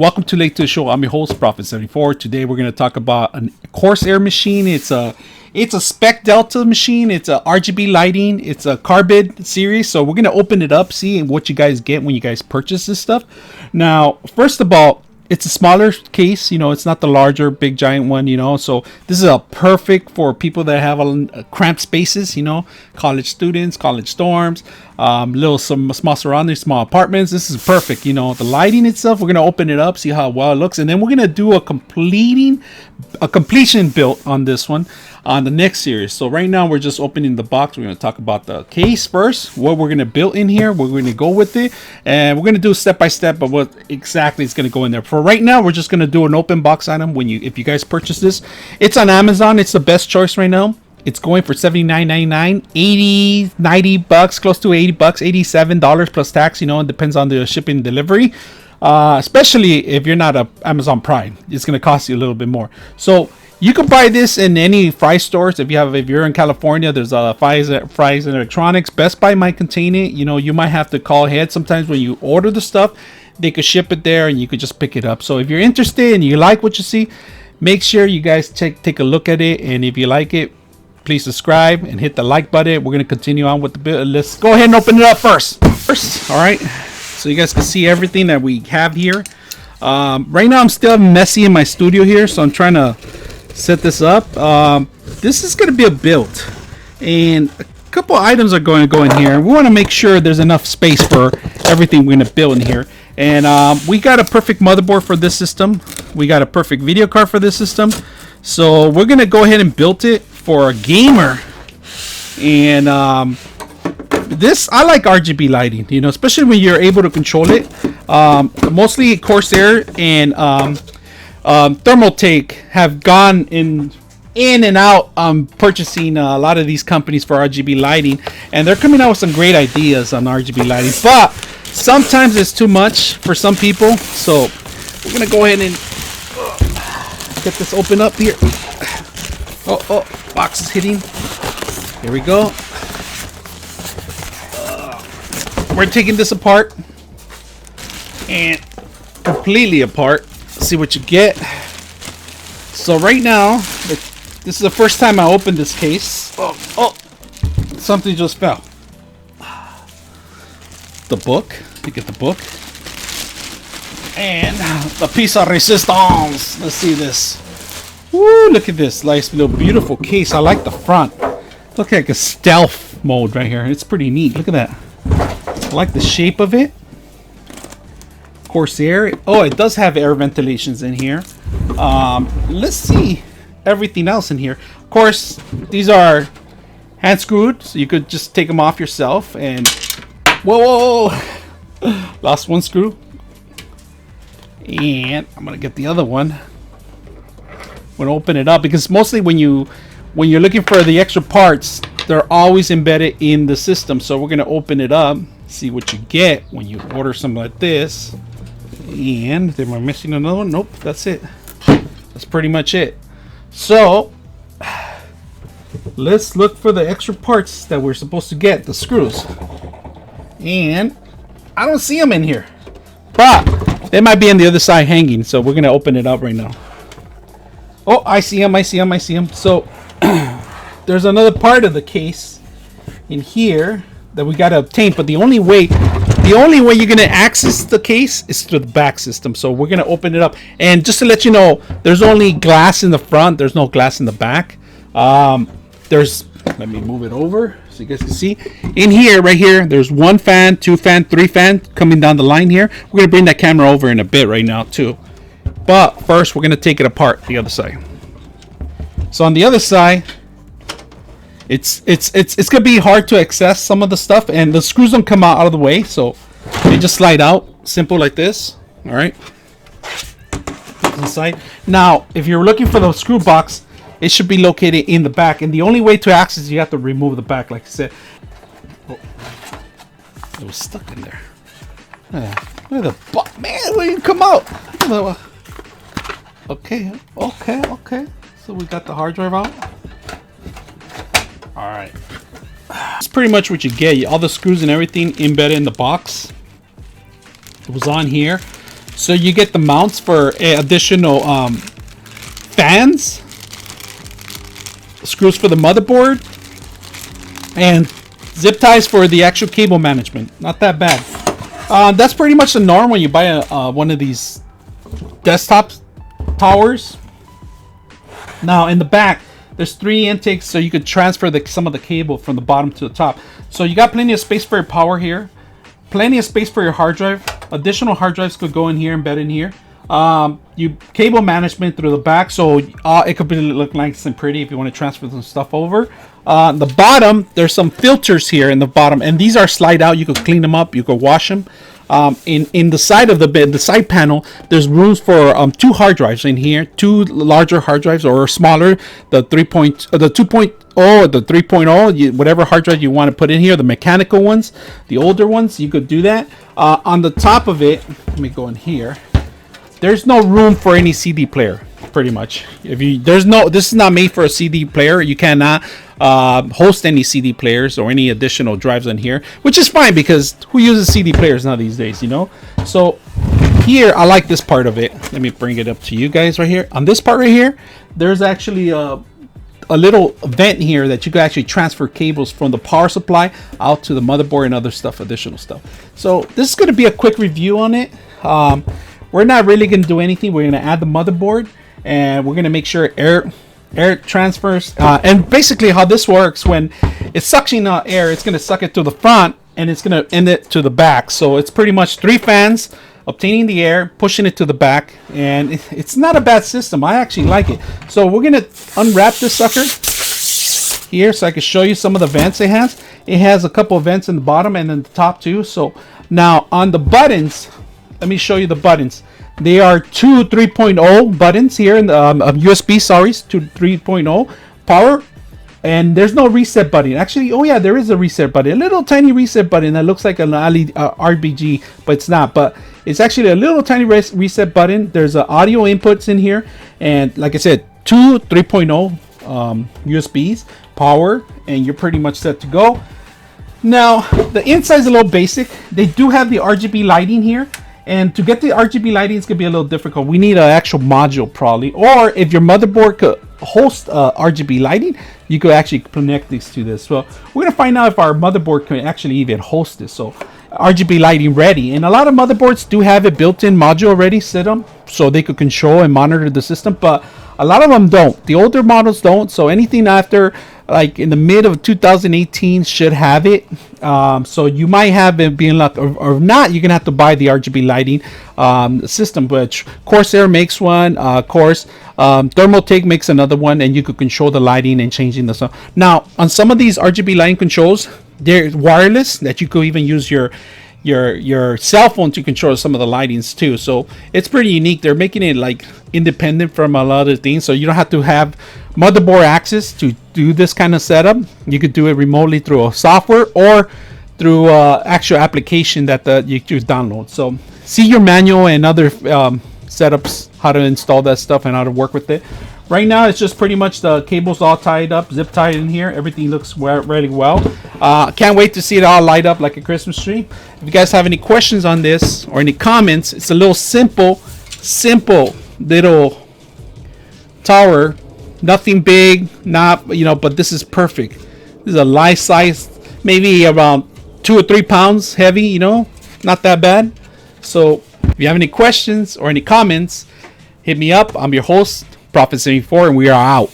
Welcome to Late to the Show. I'm your host, Prophet74. Today we're going to talk about a CORSAIR machine. It's a SPEC-DELTA machine. It's a RGB lighting. It's a Carbide series. So we're going to open it up, see what you guys get when you guys purchase this stuff. Now, first of all, it's a smaller case, you know, it's not the larger big giant one, you know, so this is a perfect for people that have a cramped spaces, you know, college students, college dorms, some small surroundings, small apartments. This is perfect. You know, the lighting itself, we're going to open it up, see how well it looks, and then we're going to do a completion build on this one on the next series. So right now we're just opening the box. We're going to talk about the case first, what we're going to build in here, we're going to go with it, and we're going to do step by step of what exactly is going to go in there. For right now, we're just going to do an open box item. If you guys purchase this, it's on Amazon. It's the best choice right now. It's going for $79.99, 80, 90 bucks, close to 80 bucks, $87 plus tax. You know, it depends on the shipping and delivery. Especially if you're not a Amazon Prime, it's going to cost you a little bit more. So you can buy this in any Fry stores. If you're in California, there's Fry's Electronics. Best Buy might contain it. You know, you might have to call ahead. Sometimes when you order the stuff, they could ship it there and you could just pick it up. So if you're interested and you like what you see, make sure you guys take a look at it. And if you like it, please subscribe and hit the like button. We're going to continue on with the build. Let's go ahead and open it up first. All right. So you guys can see everything that we have here. Right now I'm still messy in my studio here, so I'm trying to set this up. This is going to be a build, and a couple items are going to go in here. We want to make sure there's enough space for everything we're going to build in here. And we got a perfect motherboard for this system. We got a perfect video card for this system. So we're going to go ahead and build it for a gamer. And I like RGB lighting, you know, especially when you're able to control it. Mostly Corsair and Thermaltake have gone in and out purchasing a lot of these companies for RGB lighting, and they're coming out with some great ideas on RGB lighting, but sometimes it's too much for some people. So we're gonna go ahead and get this open up here. Oh, box is hitting. Here we go. We're taking this apart and completely apart. See what you get. So right now, this is the first time I opened this case. Oh, something just fell. The book. You get the book. And the piece of resistance. Let's see this. Woo, look at this nice little beautiful case. I like the front. Look like a stealth mode right here. It's pretty neat. Look at that. I like the shape of it. Corsair. Oh, it does have air ventilations in here. Let's see everything else in here. Of course, these are hand screwed, so you could just take them off yourself. And whoa. Lost one screw. And I'm gonna get the other one. I'm gonna open it up because mostly when you're looking for the extra parts, they're always embedded in the system. So we're gonna open it up, see what you get when you order something like this. And am I missing another one? Nope, that's it. That's pretty much it. So let's look for the extra parts that we're supposed to get, the screws. And I don't see them in here, but they might be on the other side hanging. So we're gonna open it up right now. Oh, I see them. So there's another part of the case in here that we gotta obtain, but the only way you're gonna access the case is through the back system. So we're gonna open it up, and just to let you know, there's only glass in the front, there's no glass in the back. Let me move it over so you guys can see. In here, right here, there's 1 fan, 2 fan, 3 fan coming down the line here. We're gonna bring that camera over in a bit right now too, but first we're gonna take it apart the other side. So on the other side, it's gonna be hard to access some of the stuff, and the screws don't come out of the way, so they just slide out, simple like this. All right, inside. Now if you're looking for the screw box, it should be located in the back, and the only way to access, you have to remove the back, like I said. Oh, it was stuck in there. Look at the box, man, it didn't come out. Okay, so we got the hard drive out. All right, that's pretty much what you get. All the screws and everything embedded in the box. It was on here. So you get the mounts for additional fans, screws for the motherboard, and zip ties for the actual cable management. Not that bad. That's pretty much the norm when you buy one of these desktop towers. Now in the back, there's 3 intakes, so you could transfer some of the cable from the bottom to the top. So you got plenty of space for your power here, plenty of space for your hard drive. Additional hard drives could go in here, embed in here. You cable management through the back, so it could look nice and pretty if you want to transfer some stuff over. The bottom, there's some filters here in the bottom, and these are slide out. You could clean them up, you could wash them. In the side of the bed, the side panel, there's rooms for 2 hard drives in here, 2 larger hard drives or smaller, the 2.0 or the 3.0, whatever hard drive you want to put in here, the mechanical ones, the older ones, you could do that. On the top of it, let me go in here. There's no room for any CD player, pretty much. This is not made for a CD player. You cannot host any CD players or any additional drives in here, which is fine because who uses CD players now these days, you know? So here, I like this part of it. Let me bring it up to you guys right here. On this part right here, there's actually a little vent here that you can actually transfer cables from the power supply out to the motherboard and other stuff, additional stuff. So this is going to be a quick review on it. We're not really going to do anything. We're going to add the motherboard, and we're going to make sure air transfers. And basically how this works, when it's suctioning out air, it's going to suck it to the front, and it's going to end it to the back. So it's pretty much 3 fans obtaining the air, pushing it to the back, and it's not a bad system. I actually like it. So we're going to unwrap this sucker here so I can show you some of the vents it has. It has a couple of vents in the bottom and in the top too. So now on the buttons, let me show you the buttons. They are 2 3.0 buttons here in the USB, sorry, to 3.0 power, and there's no reset button. Actually, oh yeah, there is a reset button, a little tiny reset button that looks like an LED RBG, but it's not. But it's actually a little tiny reset button. There's audio inputs in here, and like I said, 2 3.0 USBs, power, and you're pretty much set to go. Now the inside is a little basic. They do have the RGB lighting here. And to get the RGB lighting, it's going to be a little difficult. We need an actual module probably. Or if your motherboard could host RGB lighting, you could actually connect these to this. So we're going to find out if our motherboard can actually even host this. So RGB lighting ready. And a lot of motherboards do have a built-in module already set up, so they could control and monitor the system. But a lot of them don't. The older models don't. So anything after like in the mid of 2018 should have it. So you might have it being luck, or not. You're gonna have to buy the RGB lighting system, which Corsair makes one. Thermaltake makes another one, and you could control the lighting and changing the stuff. Now on some of these RGB lighting controls, they're wireless, that you could even use your cell phone to control some of the lightings too. So it's pretty unique. They're making it like independent from a lot of things, so you don't have to have motherboard access to do this kind of setup. You could do it remotely through a software or through actual application that you choose download. So see your manual and other setups, how to install that stuff and how to work with it. Right now it's just pretty much the cables all tied up, zip tied in here. Everything looks really well. Can't wait to see it all light up like a Christmas tree. If you guys have any questions on this or any comments, it's a little simple little tower. Nothing big, not, you know, but this is perfect. This is a life size, maybe around 2 or 3 pounds heavy, you know, not that bad. So if you have any questions or any comments, hit me up. I'm your host, Prophet 74, and we are out.